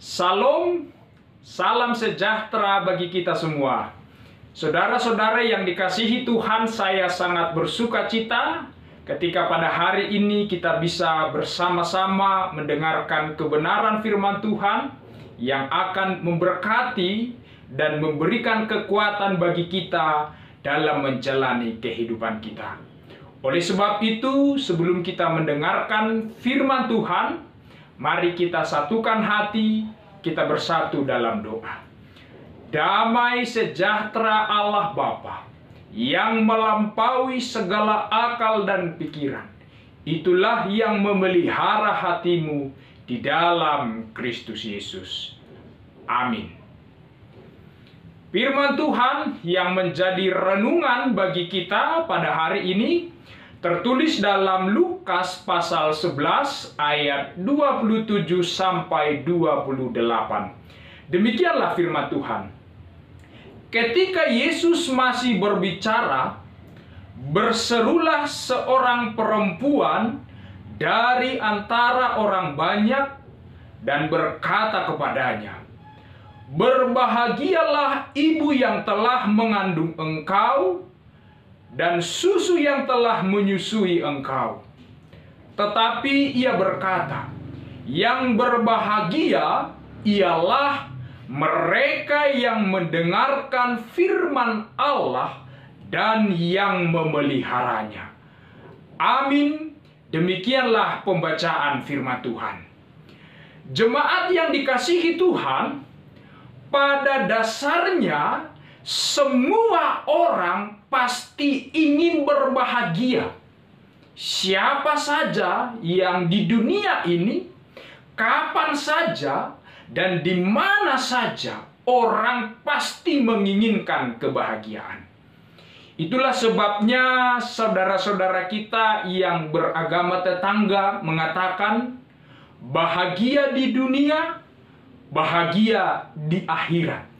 Salam, salam sejahtera bagi kita semua. Saudara-saudara yang dikasihi Tuhan, saya sangat bersuka cita ketika pada hari ini kita bisa bersama-sama mendengarkan kebenaran firman Tuhan yang akan memberkati dan memberikan kekuatan bagi kita dalam menjalani kehidupan kita. Oleh sebab itu, sebelum kita mendengarkan firman Tuhan, mari kita satukan hati, kita bersatu dalam doa. Damai sejahtera Allah Bapa yang melampaui segala akal dan pikiran, itulah yang memelihara hatimu di dalam Kristus Yesus. Amin. Firman Tuhan yang menjadi renungan bagi kita pada hari ini tertulis dalam Lukas pasal 11 ayat 27 sampai 28. Demikianlah firman Tuhan. Ketika Yesus masih berbicara, berserulah seorang perempuan dari antara orang banyak dan berkata kepadanya, "Berbahagialah ibu yang telah mengandung engkau dan susu yang telah menyusui engkau." Tetapi ia berkata, "Yang berbahagia ialah mereka yang mendengarkan firman Allah dan yang memeliharanya." Amin. Demikianlah pembacaan firman Tuhan. Jemaat yang dikasihi Tuhan, pada dasarnya semua orang pasti ingin berbahagia. Siapa saja yang di dunia ini, kapan saja dan di mana saja, orang pasti menginginkan kebahagiaan. Itulah sebabnya saudara-saudara kita yang beragama tetangga mengatakan, bahagia di dunia, bahagia di akhirat.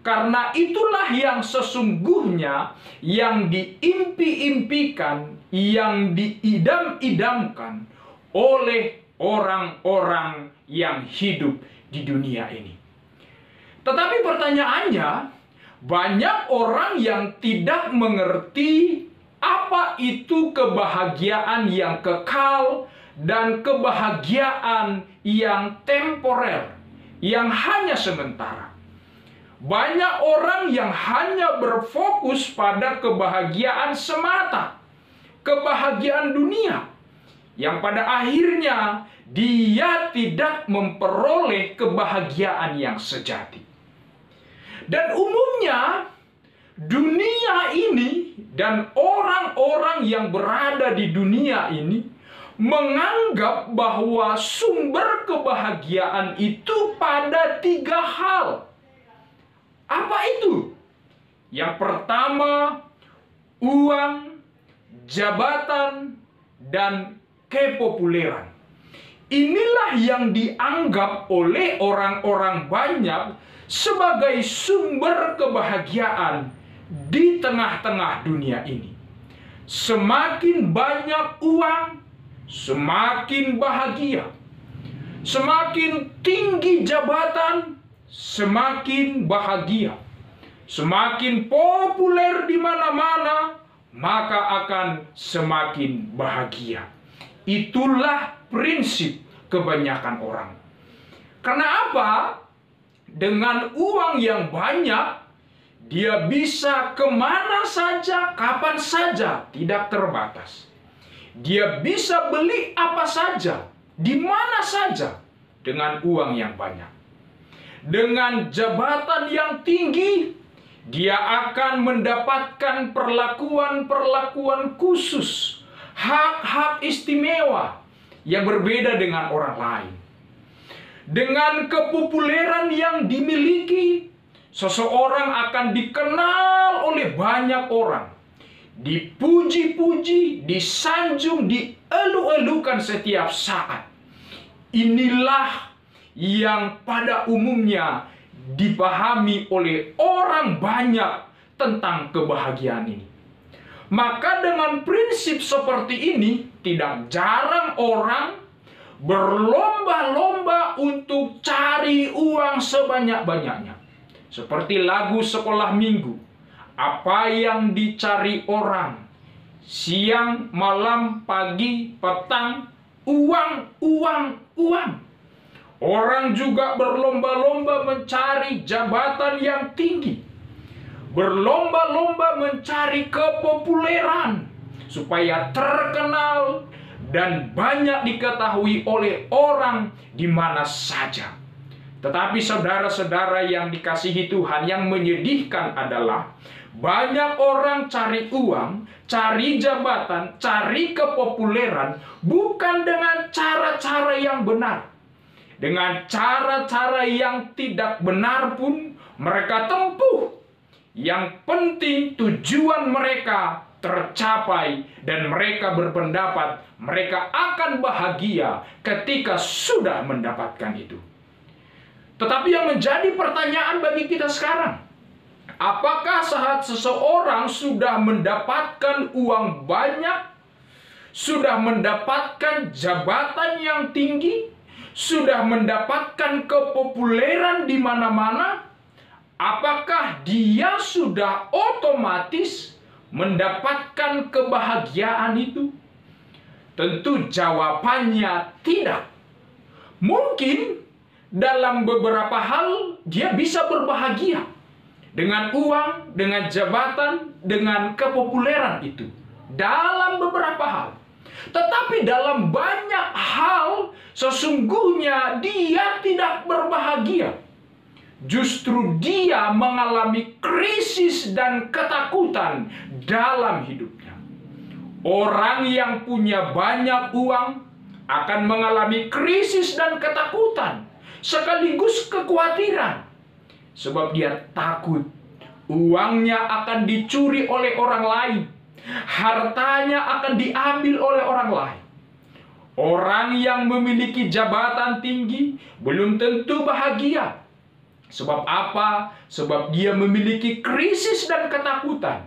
Karena itulah yang sesungguhnya yang diimpi-impikan, yang diidam-idamkan oleh orang-orang yang hidup di dunia ini. Tetapi pertanyaannya, banyak orang yang tidak mengerti apa itu kebahagiaan yang kekal dan kebahagiaan yang temporer, yang hanya sementara. Banyak orang yang hanya berfokus pada kebahagiaan semata, kebahagiaan dunia, yang pada akhirnya dia tidak memperoleh kebahagiaan yang sejati. Dan umumnya dunia ini dan orang-orang yang berada di dunia ini menganggap bahwa sumber kebahagiaan itu pada 3 hal. Apa itu? Yang pertama, uang, jabatan, dan kepopuleran. Inilah yang dianggap oleh orang-orang banyak sebagai sumber kebahagiaan di tengah-tengah dunia ini. Semakin banyak uang, semakin bahagia. Semakin tinggi jabatan, semakin bahagia. Semakin populer di mana-mana, maka akan semakin bahagia. Itulah prinsip kebanyakan orang. Karena apa? Dengan uang yang banyak, dia bisa kemana saja, kapan saja, tidak terbatas. Dia bisa beli apa saja, di mana saja, dengan uang yang banyak. Dengan jabatan yang tinggi, dia akan mendapatkan perlakuan-perlakuan khusus, hak-hak istimewa yang berbeda dengan orang lain. Dengan kepopuleran yang dimiliki, seseorang akan dikenal oleh banyak orang, dipuji-puji, disanjung, dielu-elukan setiap saat. Inilah yang pada umumnya dipahami oleh orang banyak tentang kebahagiaan ini. Maka dengan prinsip seperti ini, tidak jarang orang berlomba-lomba untuk cari mencari uang sebanyak-banyaknya. Seperti lagu sekolah minggu, apa yang dicari orang, siang, malam, pagi, petang, uang, uang, uang. Orang juga berlomba-lomba mencari jabatan yang tinggi, berlomba-lomba mencari kepopuleran supaya terkenal dan banyak diketahui oleh orang di mana saja. Tetapi saudara-saudara yang dikasihi Tuhan, yang menyedihkan adalah banyak orang cari uang, cari jabatan, cari kepopuleran bukan dengan cara-cara yang benar. Dengan cara-cara yang tidak benar pun mereka tempuh. Yang penting tujuan mereka tercapai dan mereka berpendapat mereka akan bahagia ketika sudah mendapatkan itu. Tetapi yang menjadi pertanyaan bagi kita sekarang, apakah saat seseorang sudah mendapatkan uang banyak, sudah mendapatkan jabatan yang tinggi, sudah mendapatkan kepopuleran di mana-mana, apakah dia sudah otomatis mendapatkan kebahagiaan itu? Tentu jawabannya tidak. Mungkin dalam beberapa hal dia bisa berbahagia dengan uang, dengan jabatan, dengan kepopuleran itu. Dalam beberapa hal. Tetapi dalam banyak hal sesungguhnya dia tidak berbahagia. Justru dia mengalami krisis dan ketakutan dalam hidupnya. Orang yang punya banyak uang akan mengalami krisis dan ketakutan sekaligus kekhawatiran. Sebab dia takut uangnya akan dicuri oleh orang lain, hartanya akan diambil oleh orang lain. Orang yang memiliki jabatan tinggi belum tentu bahagia. Sebab apa? Sebab dia memiliki krisis dan ketakutan.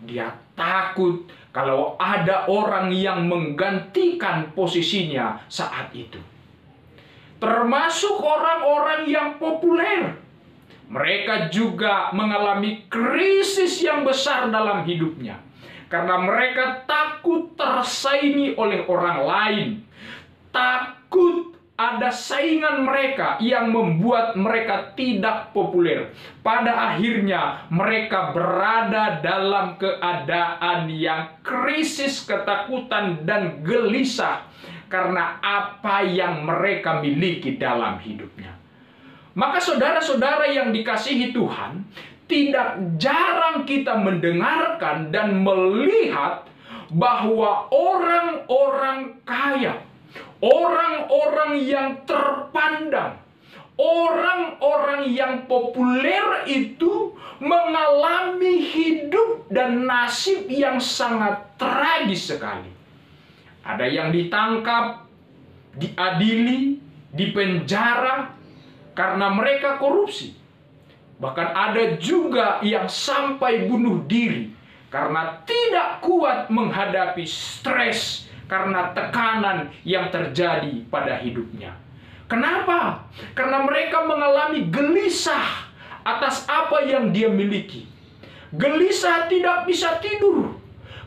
Dia takut kalau ada orang yang menggantikan posisinya saat itu. Termasuk orang-orang yang populer. Mereka juga mengalami krisis yang besar dalam hidupnya. Karena mereka takut tersaingi oleh orang lain. Takut ada saingan mereka yang membuat mereka tidak populer. Pada akhirnya mereka berada dalam keadaan yang krisis, ketakutan, dan gelisah. Karena apa yang mereka miliki dalam hidupnya. Maka saudara-saudara yang dikasihi Tuhan, tidak jarang kita mendengarkan dan melihat bahwa orang-orang kaya, orang-orang yang terpandang, orang-orang yang populer itu mengalami hidup dan nasib yang sangat tragis sekali. Ada yang ditangkap, diadili, dipenjara karena mereka korupsi. Bahkan ada juga yang sampai bunuh diri karena tidak kuat menghadapi stres karena tekanan yang terjadi pada hidupnya. Kenapa? Karena mereka mengalami gelisah atas apa yang dia miliki. Gelisah tidak bisa tidur.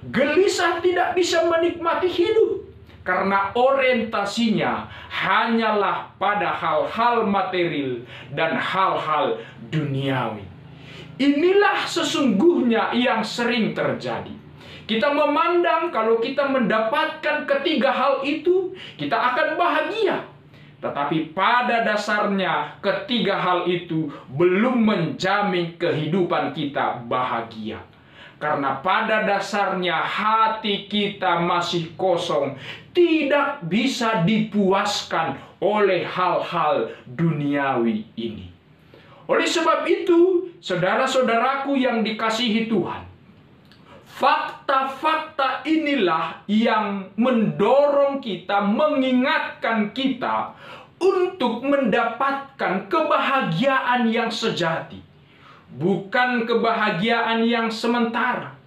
Gelisah tidak bisa menikmati hidup. Karena orientasinya hanyalah pada hal-hal material dan hal-hal duniawi. Inilah sesungguhnya yang sering terjadi. Kita memandang kalau kita mendapatkan ketiga hal itu, kita akan bahagia. Tetapi pada dasarnya ketiga hal itu belum menjamin kehidupan kita bahagia. Karena pada dasarnya hati kita masih kosong, tidak bisa dipuaskan oleh hal-hal duniawi ini. Oleh sebab itu, saudara-saudaraku yang dikasihi Tuhan, fakta-fakta inilah yang mendorong kita, mengingatkan kita untuk mendapatkan kebahagiaan yang sejati. Bukan kebahagiaan yang sementara.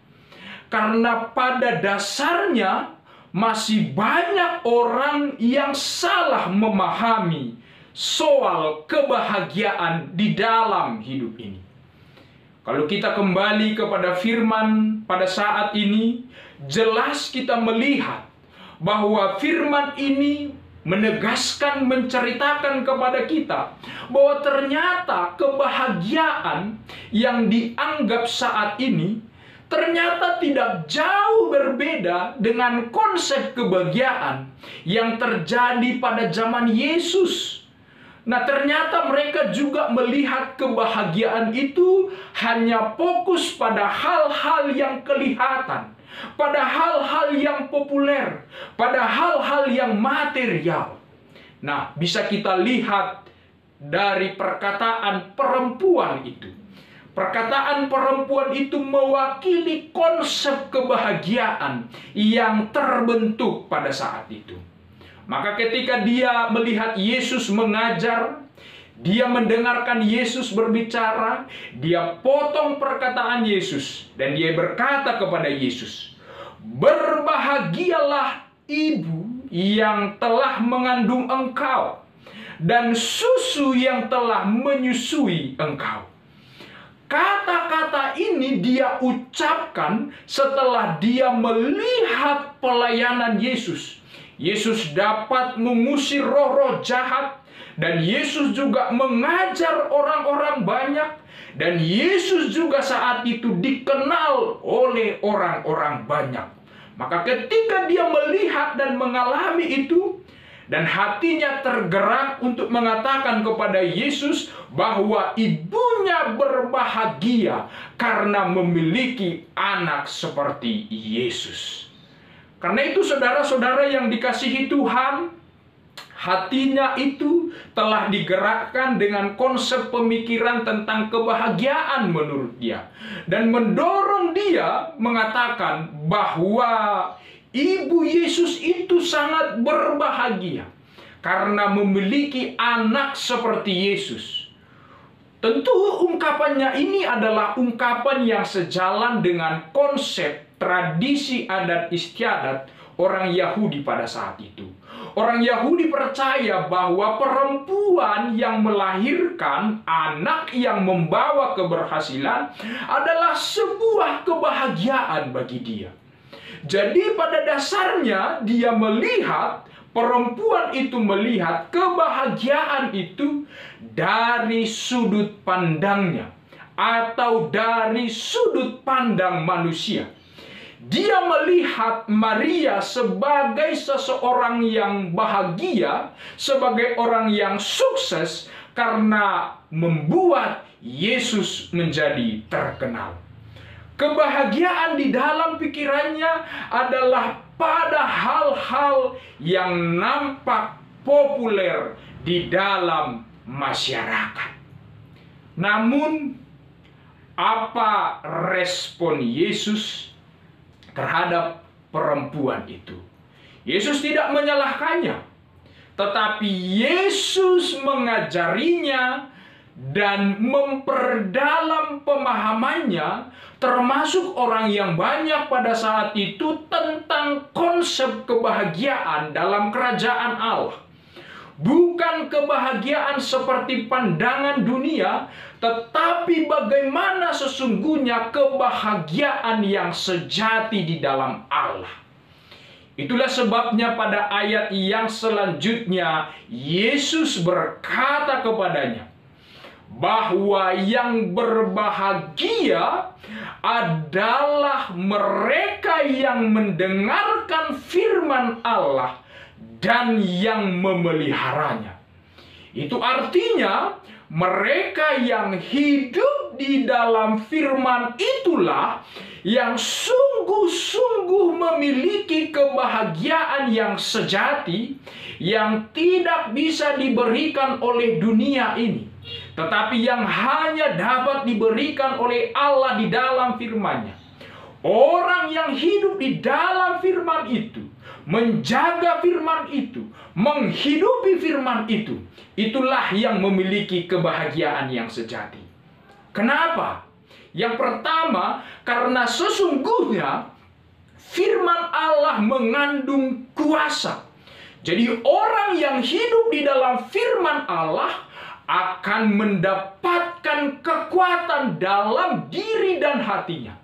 Karena pada dasarnya masih banyak orang yang salah memahami soal kebahagiaan di dalam hidup ini. Kalau kita kembali kepada firman pada saat ini, jelas kita melihat bahwa firman ini menegaskan, menceritakan kepada kita bahwa ternyata kebahagiaan yang dianggap saat ini ternyata tidak jauh berbeda dengan konsep kebahagiaan yang terjadi pada zaman Yesus. Nah, ternyata mereka juga melihat kebahagiaan itu hanya fokus pada hal-hal yang kelihatan, pada hal-hal yang populer, pada hal-hal yang material. Nah, bisa kita lihat dari perkataan perempuan itu. Perkataan perempuan itu mewakili konsep kebahagiaan yang terbentuk pada saat itu. Maka ketika dia melihat Yesus mengajar, dia mendengarkan Yesus berbicara, dia potong perkataan Yesus dan dia berkata kepada Yesus, "Berbahagialah ibu yang telah mengandung engkau dan susu yang telah menyusui engkau." Kata-kata ini dia ucapkan setelah dia melihat pelayanan Yesus. Yesus dapat mengusir roh-roh jahat, dan Yesus juga mengajar orang-orang banyak, dan Yesus juga saat itu dikenal oleh orang-orang banyak. Maka ketika dia melihat dan mengalami itu, dan hatinya tergerak untuk mengatakan kepada Yesus bahwa ibunya berbahagia karena memiliki anak seperti Yesus. Karena itu saudara-saudara yang dikasihi Tuhan, hatinya itu telah digerakkan dengan konsep pemikiran tentang kebahagiaan menurut dia. Dan mendorong dia mengatakan bahwa ibu Yesus itu sangat berbahagia karena memiliki anak seperti Yesus. Tentu ungkapannya ini adalah ungkapan yang sejalan dengan konsep tradisi adat istiadat orang Yahudi pada saat itu. Orang Yahudi percaya bahwa perempuan yang melahirkan anak yang membawa keberhasilan adalah sebuah kebahagiaan bagi dia. Jadi pada dasarnya dia melihat, perempuan itu melihat kebahagiaan itu dari sudut pandangnya atau dari sudut pandang manusia. Dia melihat Maria sebagai seseorang yang bahagia, sebagai orang yang sukses karena membuat Yesus menjadi terkenal. Kebahagiaan di dalam pikirannya adalah pada hal-hal yang nampak populer di dalam masyarakat. Namun, apa respon Yesus terhadap perempuan itu? Yesus tidak menyalahkannya, tetapi Yesus mengajarinya dan memperdalam pemahamannya, termasuk orang yang banyak pada saat itu, tentang konsep kebahagiaan dalam kerajaan Allah. Bukan kebahagiaan seperti pandangan dunia, tetapi bagaimana sesungguhnya kebahagiaan yang sejati di dalam Allah. Itulah sebabnya pada ayat yang selanjutnya Yesus berkata kepadanya bahwa yang berbahagia adalah mereka yang mendengarkan firman Allah dan yang memeliharanya. Itu artinya mereka yang hidup di dalam firman itulah yang sungguh-sungguh memiliki kebahagiaan yang sejati, yang tidak bisa diberikan oleh dunia ini, tetapi yang hanya dapat diberikan oleh Allah di dalam firman-Nya. Orang yang hidup di dalam firman itu, menjaga firman itu, menghidupi firman itu, itulah yang memiliki kebahagiaan yang sejati. Kenapa? Yang pertama, karena sesungguhnya firman Allah mengandung kuasa. Jadi orang yang hidup di dalam firman Allah akan mendapatkan kekuatan dalam diri dan hatinya.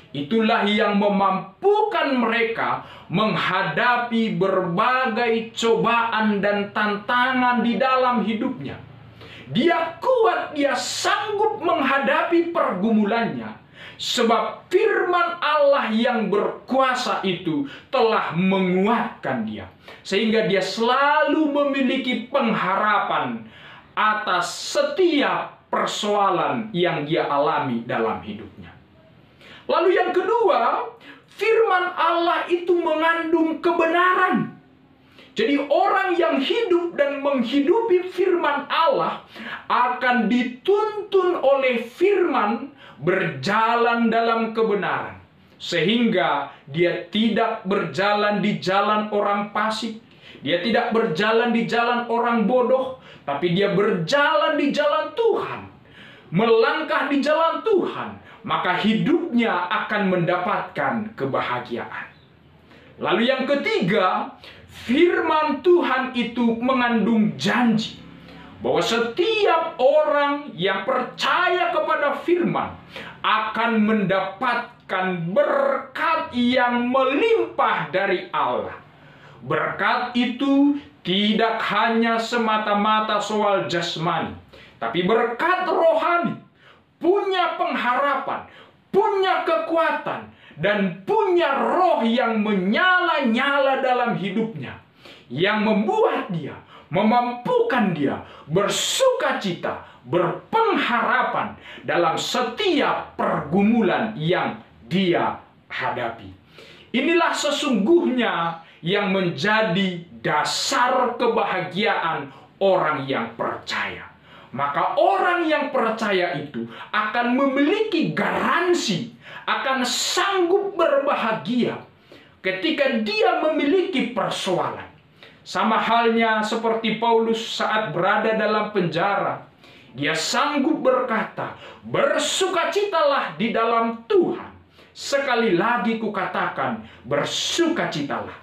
Itulah yang memampukan mereka menghadapi berbagai cobaan dan tantangan di dalam hidupnya. Dia kuat, dia sanggup menghadapi pergumulannya, sebab firman Allah yang berkuasa itu telah menguatkan dia, sehingga dia selalu memiliki pengharapan atas setiap persoalan yang dia alami dalam hidupnya. Lalu yang kedua, firman Allah itu mengandung kebenaran. Jadi orang yang hidup dan menghidupi firman Allah akan dituntun oleh firman berjalan dalam kebenaran. Sehingga dia tidak berjalan di jalan orang fasik, dia tidak berjalan di jalan orang bodoh, tapi dia berjalan di jalan Tuhan, melangkah di jalan Tuhan, maka hidupnya akan mendapatkan kebahagiaan. Lalu yang ketiga, firman Tuhan itu mengandung janji bahwa setiap orang yang percaya kepada firman akan mendapatkan berkat yang melimpah dari Allah. Berkat itu tidak hanya semata-mata soal jasmani, tapi berkat rohani, punya pengharapan, punya kekuatan, dan punya roh yang menyala-nyala dalam hidupnya, yang membuat dia, memampukan dia bersukacita, berpengharapan dalam setiap pergumulan yang dia hadapi. Inilah sesungguhnya yang menjadi dasar kebahagiaan orang yang percaya. Maka orang yang percaya itu akan memiliki garansi, akan sanggup berbahagia ketika dia memiliki persoalan. Sama halnya seperti Paulus saat berada dalam penjara. Dia sanggup berkata, bersukacitalah di dalam Tuhan. Sekali lagi kukatakan, bersukacitalah.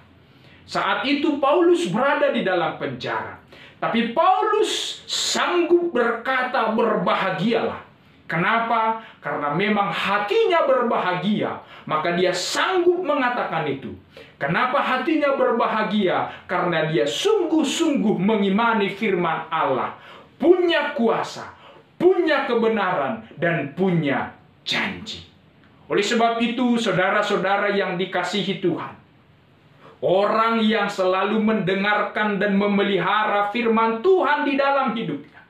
Saat itu Paulus berada di dalam penjara. Tapi Paulus sanggup berkata berbahagialah. Kenapa? Karena memang hatinya berbahagia, maka dia sanggup mengatakan itu. Kenapa hatinya berbahagia? Karena dia sungguh-sungguh mengimani firman Allah, punya kuasa, punya kebenaran, dan punya janji. Oleh sebab itu, saudara-saudara yang dikasihi Tuhan, orang yang selalu mendengarkan dan memelihara firman Tuhan di dalam hidupnya,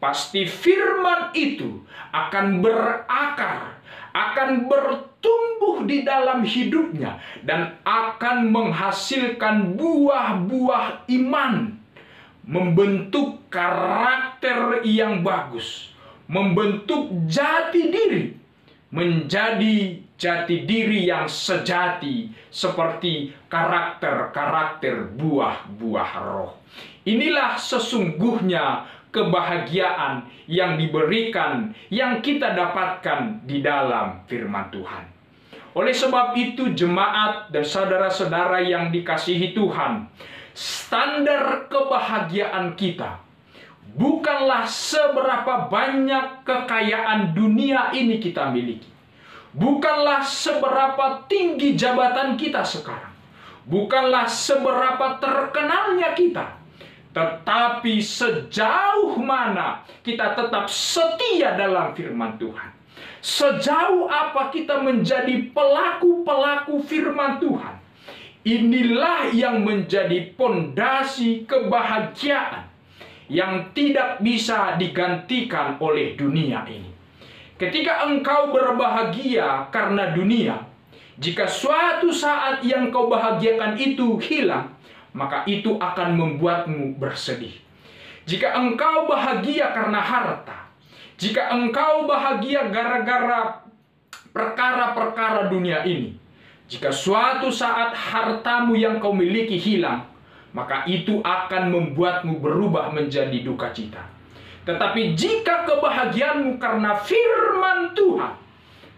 pasti firman itu akan berakar, akan bertumbuh di dalam hidupnya, dan akan menghasilkan buah-buah iman, membentuk karakter yang bagus, membentuk jati diri, menjadi jati diri yang sejati seperti karakter-karakter buah-buah roh. Inilah sesungguhnya kebahagiaan yang diberikan, yang kita dapatkan di dalam firman Tuhan. Oleh sebab itu, jemaat dan saudara-saudara yang dikasihi Tuhan, standar kebahagiaan kita bukanlah seberapa banyak kekayaan dunia ini kita miliki. Bukanlah seberapa tinggi jabatan kita sekarang. Bukanlah seberapa terkenalnya kita. Tetapi sejauh mana kita tetap setia dalam firman Tuhan. Sejauh apa kita menjadi pelaku-pelaku firman Tuhan. Inilah yang menjadi pondasi kebahagiaan yang tidak bisa digantikan oleh dunia ini. Ketika engkau berbahagia karena dunia, jika suatu saat yang kau bahagiakan itu hilang, maka itu akan membuatmu bersedih. Jika engkau bahagia karena harta, jika engkau bahagia gara-gara perkara-perkara dunia ini, jika suatu saat hartamu yang kau miliki hilang, maka itu akan membuatmu berubah menjadi duka cita. Tetapi jika kebahagiaanmu karena firman Tuhan,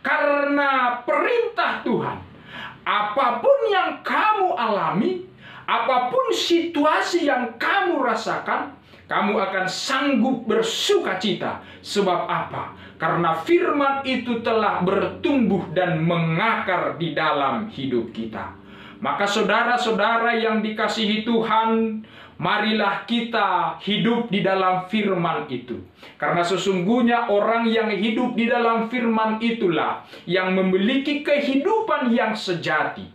karena perintah Tuhan, apapun yang kamu alami, Apapun situasi yang kamu rasakan, kamu akan sanggup bersukacita. Sebab apa? Karena firman itu telah bertumbuh dan mengakar di dalam hidup kita. Maka saudara-saudara yang dikasihi Tuhan, marilah kita hidup di dalam firman itu. Karena sesungguhnya orang yang hidup di dalam firman itulah yang memiliki kehidupan yang sejati.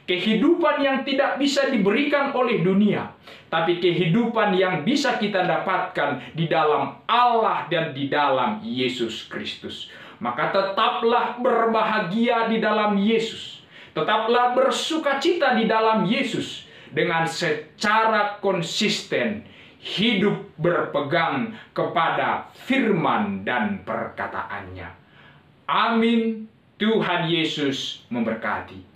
Kehidupan yang tidak bisa diberikan oleh dunia, tapi kehidupan yang bisa kita dapatkan di dalam Allah dan di dalam Yesus Kristus. Maka tetaplah berbahagia di dalam Yesus. Tetaplah bersukacita di dalam Yesus dengan secara konsisten hidup berpegang kepada firman dan perkataannya. Amin. Tuhan Yesus memberkati.